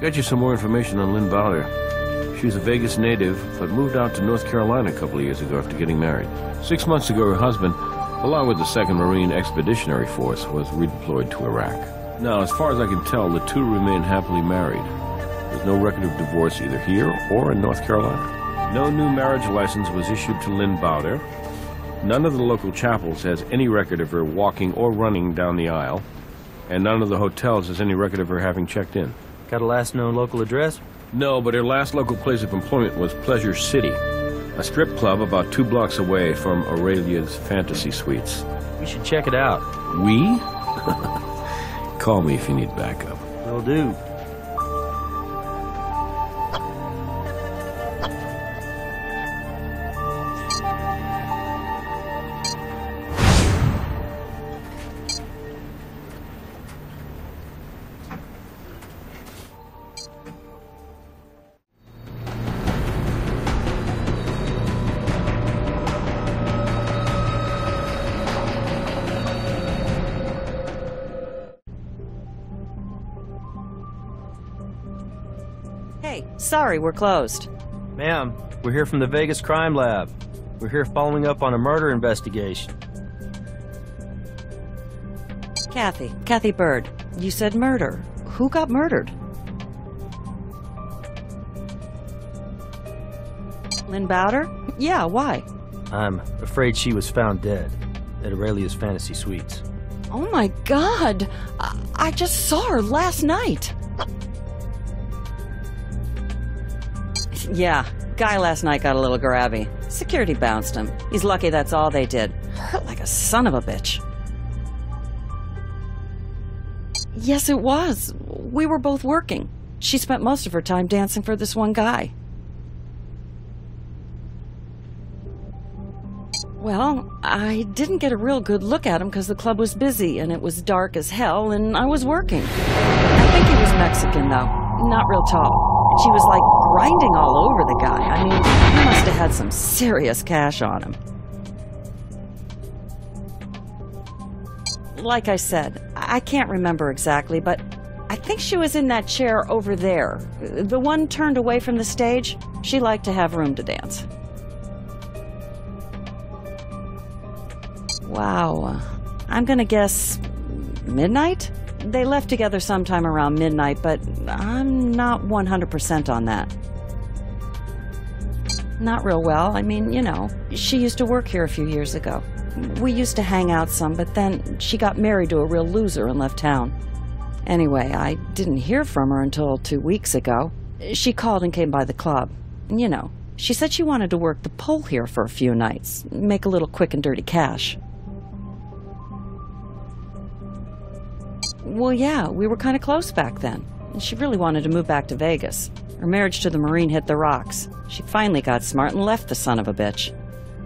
Got you some more information on Lynn Bowder. She's a Vegas native, but moved out to North Carolina a couple of years ago after getting married. 6 months ago, her husband, along with the 2nd Marine Expeditionary Force, was redeployed to Iraq. Now, as far as I can tell, the two remain happily married. There's no record of divorce either here or in North Carolina. No new marriage license was issued to Lynn Bowder. None of the local chapels has any record of her walking or running down the aisle, and none of the hotels has any record of her having checked in. Got a last known local address? No, but her last local place of employment was Pleasure City, a strip club about 2 blocks away from Aurelia's Fantasy Suites. We should check it out. We? Call me if you need backup. Will do. Hey, sorry, we're closed. Ma'am, we're here from the Vegas Crime Lab. We're here following up on a murder investigation. Kathy Bird. You said murder. Who got murdered? Lynn Bowder? Yeah, why? I'm afraid she was found dead at Aurelia's Fantasy Suites. Oh my God! I just saw her last night. Yeah, guy last night got a little grabby. Security bounced him. He's lucky that's all they did. Hurt like a son of a bitch. Yes, it was. We were both working. She spent most of her time dancing for this one guy. Well, I didn't get a real good look at him because the club was busy and it was dark as hell and I was working. I think he was Mexican, though. Not real tall. She was like grinding all over the guy. I mean, he must have had some serious cash on him. Like I said, I can't remember exactly, but I think she was in that chair over there. The one turned away from the stage. She liked to have room to dance. Wow. I'm gonna guess midnight? They left together sometime around midnight, but I'm not 100% on that. Not real well. I mean, you know, she used to work here a few years ago. We used to hang out some, but then she got married to a real loser and left town. Anyway, I didn't hear from her until 2 weeks ago. She called and came by the club. You know, she said she wanted to work the pole here for a few nights, make a little quick and dirty cash. Well, yeah, we were kind of close back then. She really wanted to move back to Vegas. Her marriage to the Marine hit the rocks. She finally got smart and left the son of a bitch.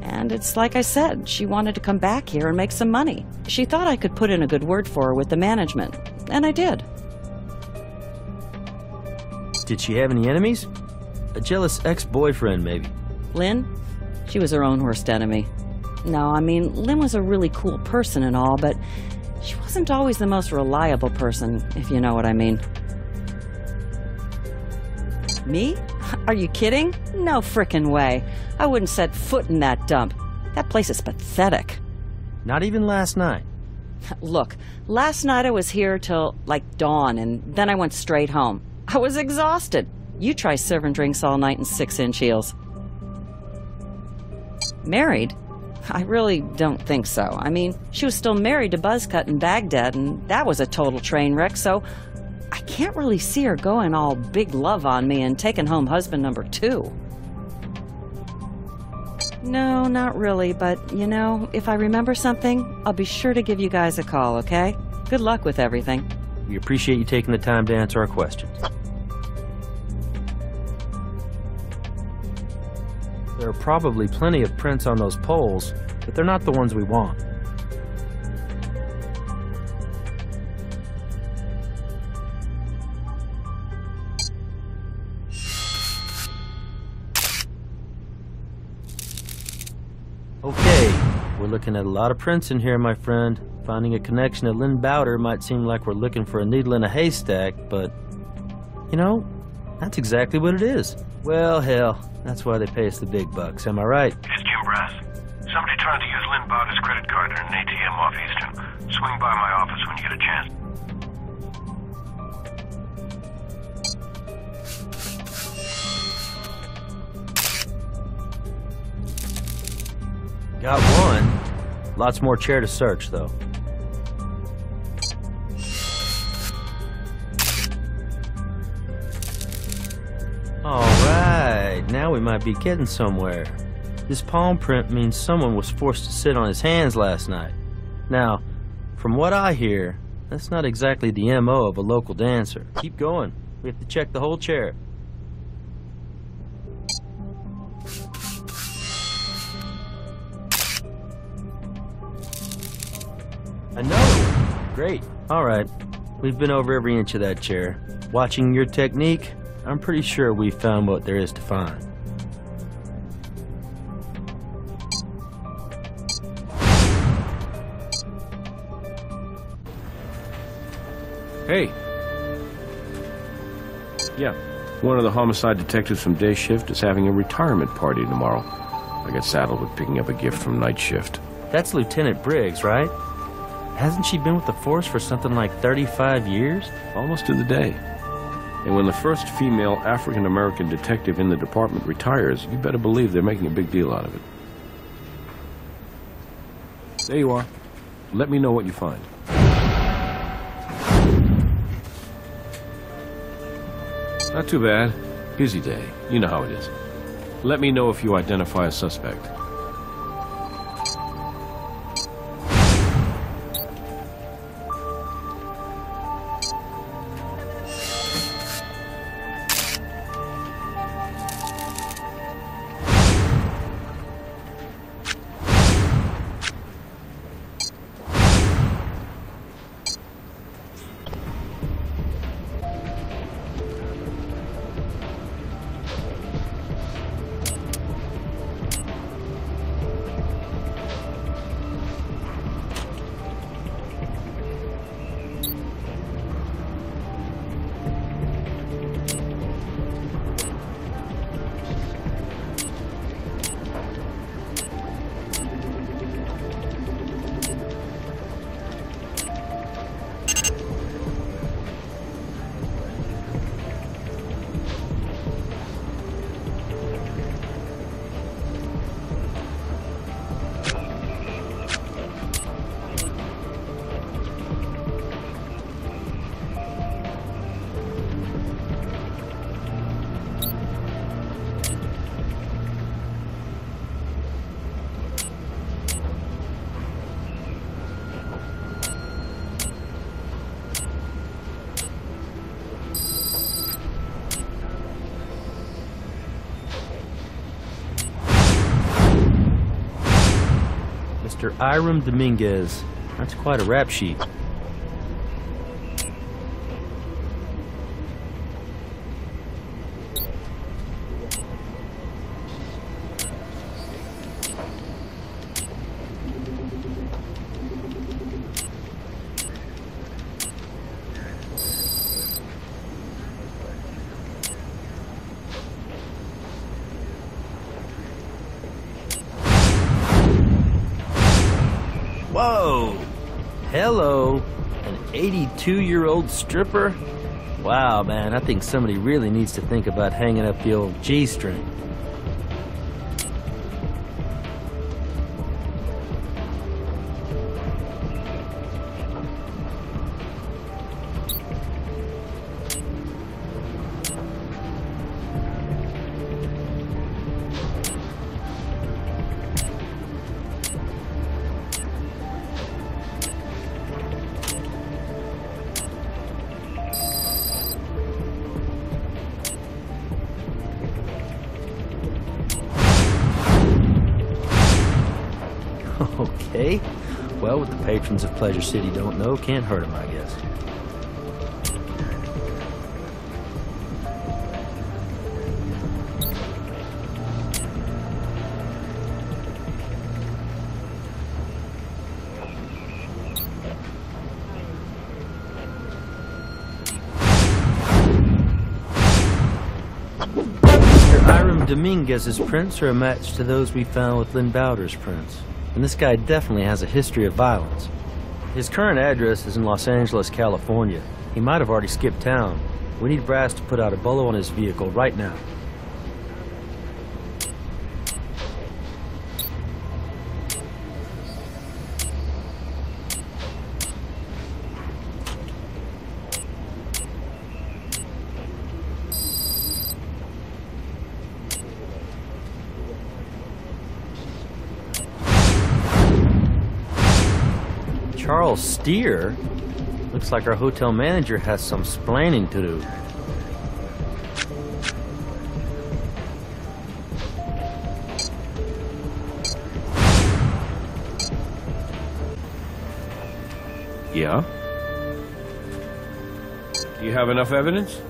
And it's like I said, she wanted to come back here and make some money. She thought I could put in a good word for her with the management, and I did. Did she have any enemies? A jealous ex-boyfriend, maybe? Lynn? She was her own worst enemy. No, I mean, Lynn was a really cool person and all, but she wasn't always the most reliable person, if you know what I mean. Me? Are you kidding? No frickin' way. I wouldn't set foot in that dump. That place is pathetic. Not even last night. Look, last night I was here till, like, dawn, and then I went straight home. I was exhausted. You try serving drinks all night in 6-inch heels. Married? I really don't think so. I mean, she was still married to Buzzcut in Baghdad, and that was a total train wreck, so I can't really see her going all big love on me and taking home husband number 2. No, not really, but, you know, if I remember something, I'll be sure to give you guys a call, okay? Good luck with everything. We appreciate you taking the time to answer our questions. There are probably plenty of prints on those poles, but they're not the ones we want. Okay, we're looking at a lot of prints in here, my friend. Finding a connection to Lynn Bowder might seem like we're looking for a needle in a haystack, but, You know, that's exactly what it is. Well, hell, that's why they pay us the big bucks, am I right? It's Jim Brass. Somebody tried to use Lynn Bowder's credit card in an ATM off Eastern. Swing by my office when you get a chance. Got one. Lots more chair to search, though. Alright, now we might be getting somewhere. This palm print means someone was forced to sit on his hands last night. Now, from what I hear, that's not exactly the MO of a local dancer. Keep going. We have to check the whole chair. Another one. Great. Alright, we've been over every inch of that chair. Watching your technique, I'm pretty sure we've found what there is to find. Hey. Yeah, one of the homicide detectives from day shift is having a retirement party tomorrow. I got saddled with picking up a gift from night shift. That's Lieutenant Briggs, right? Hasn't she been with the force for something like 35 years? Almost to the day. And when the first female African-American detective in the department retires, you better believe they're making a big deal out of it. There you are. Let me know what you find. Not too bad. Busy day. You know how it is. Let me know if you identify a suspect. Mr. Hiram Dominguez. That's quite a rap sheet. Whoa! Hello! An 82-year-old stripper? Wow, man, I think somebody really needs to think about hanging up the old G-string. Okay. Well, what the patrons of Pleasure City don't know can't hurt them, I guess. Dominguez's prints are a match to those we found with Lynn Bowder's prints. And this guy definitely has a history of violence. His current address is in Los Angeles, California. He might have already skipped town. We need brass to put out a bolo on his vehicle right now. Charles Steer? Looks like our hotel manager has some splaining to do. Yeah? Do you have enough evidence?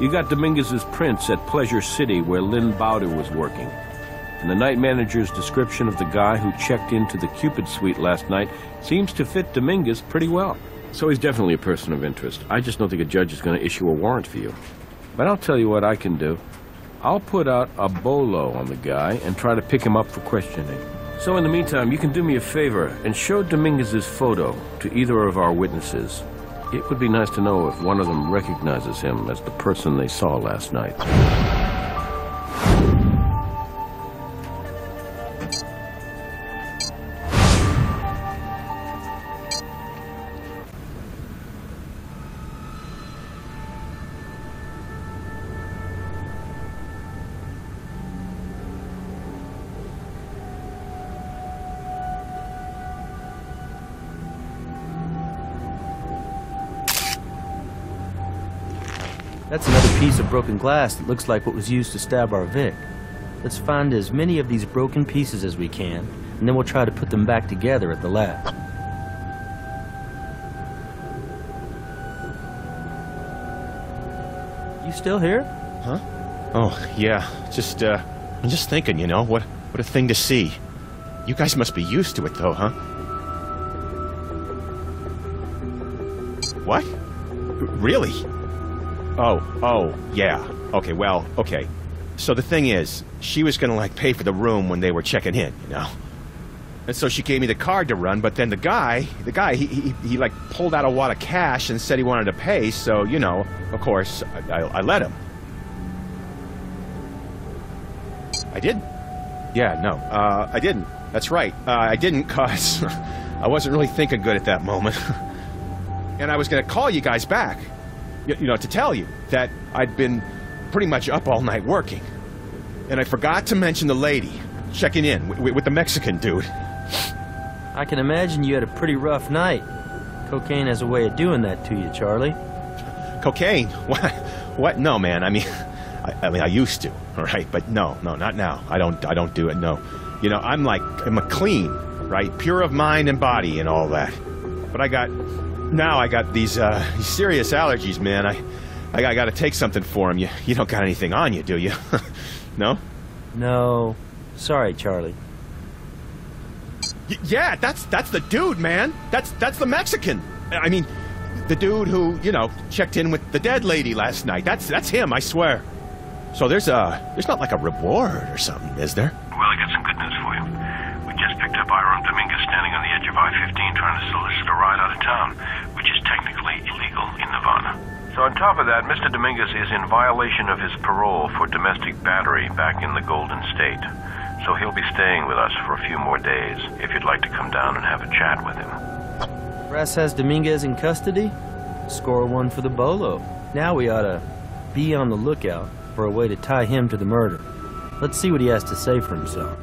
You got Dominguez's prints at Pleasure City, where Lynn Bowder was working. And the night manager's description of the guy who checked into the Cupid suite last night seems to fit Dominguez pretty well. So he's definitely a person of interest. I just don't think a judge is going to issue a warrant for you. But I'll tell you what I can do. I'll put out a bolo on the guy and try to pick him up for questioning. So in the meantime, you can do me a favor and show Dominguez's photo to either of our witnesses. It would be nice to know if one of them recognizes him as the person they saw last night. That's another piece of broken glass that looks like what was used to stab our Vic. Let's find as many of these broken pieces as we can, and then we'll try to put them back together at the lab. You still here? Huh? Oh, yeah. I'm just thinking, you know, what a thing to see. You guys must be used to it, though, huh? What? Really? Oh, yeah. Okay, well, okay. So the thing is, she was gonna, like, pay for the room when they were checking in, you know? And so she gave me the card to run, but then the guy, he like, pulled out a wad of cash and said he wanted to pay, so, you know, of course, I let him. I did? Yeah, no, I didn't. That's right. I didn't, 'cause I wasn't really thinking good at that moment. And I was gonna call you guys back. You know, to tell you that I'd been pretty much up all night working. And I forgot to mention the lady checking in with the Mexican dude. I can imagine you had a pretty rough night. Cocaine has a way of doing that to you, Charlie. Cocaine? What? No, man. I mean, I used to, all right? But no, not now. I don't do it, no. You know, I'm a clean, right? Pure of mind and body and all that. But I got these serious allergies, man. I gotta take something for them. You don't got anything on you, do you? No? No. Sorry, Charlie. Yeah, that's the dude, man. That's the Mexican. I mean, the dude who, you know, checked in with the dead lady last night. That's him, I swear. So there's not like a reward or something, is there? Well, I got some good news for you. We just picked up Iron Dominguez standing on the edge of I-15 trying to solicit a ride out of town, which is technically illegal in Nevada. So on top of that, Mr. Dominguez is in violation of his parole for domestic battery back in the Golden State. So he'll be staying with us for a few more days, if you'd like to come down and have a chat with him. Brass has Dominguez in custody? Score one for the bolo. Now we ought to be on the lookout for a way to tie him to the murder. Let's see what he has to say for himself.